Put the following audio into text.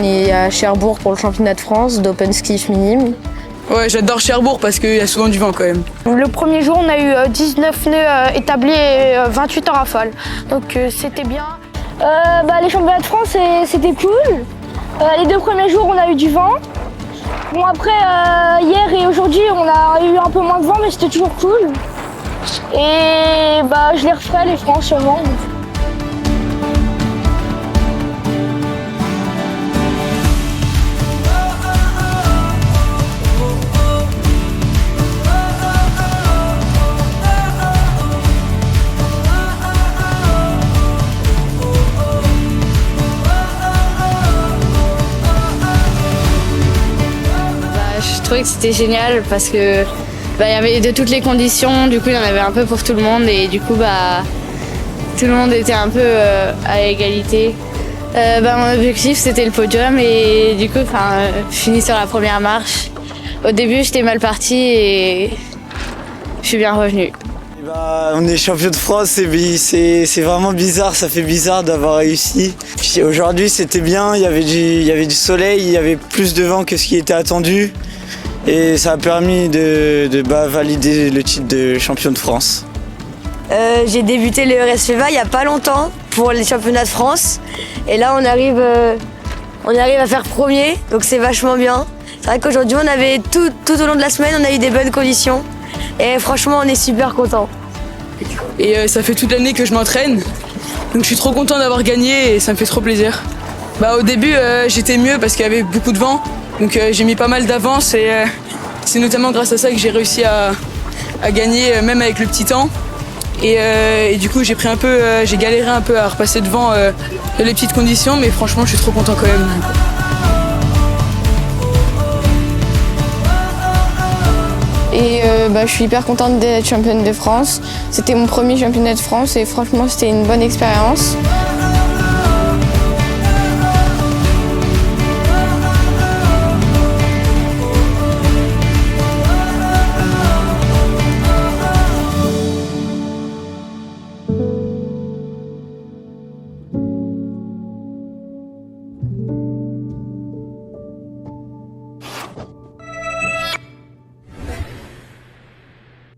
est à Cherbourg pour le championnat de France d'open ski féminine. Ouais, j'adore Cherbourg parce qu'il y a souvent du vent quand même. Le premier jour, on a eu 19 nœuds établis et 28 en rafale. Donc c'était bien. Les championnats de France, c'était cool. Les 2 premiers jours, on a eu du vent. Bon, après, hier et aujourd'hui, on a eu un peu moins de vent, mais c'était toujours cool. Et je les referai, les francs, sûrement. Je trouvais que c'était génial parce que il y avait de toutes les conditions, du coup il y en avait un peu pour tout le monde et du coup tout le monde était un peu à égalité. Mon objectif c'était le podium et du coup je finis sur la première marche. Au début j'étais mal partie et je suis bien revenue. On est champion de France et c'est vraiment bizarre, ça fait bizarre d'avoir réussi. Puis aujourd'hui c'était bien, il y avait du soleil, il y avait plus de vent que ce qui était attendu. Et ça a permis de valider le titre de champion de France. J'ai débuté le RSFEVA il n'y a pas longtemps pour les championnats de France. Et là on arrive à faire premier, donc c'est vachement bien. C'est vrai qu'aujourd'hui on avait tout au long de la semaine, on a eu des bonnes conditions. Et franchement on est super contents. Et ça fait toute l'année que je m'entraîne. Donc je suis trop content d'avoir gagné et ça me fait trop plaisir. Au début j'étais mieux parce qu'il y avait beaucoup de vent. Donc j'ai mis pas mal d'avance et c'est notamment grâce à ça que j'ai réussi à gagner même avec le petit temps. Et du coup j'ai galéré un peu à repasser devant les petites conditions, mais franchement je suis trop content quand même. Et je suis hyper contente d'être championne de France. C'était mon premier championnat de France et franchement c'était une bonne expérience.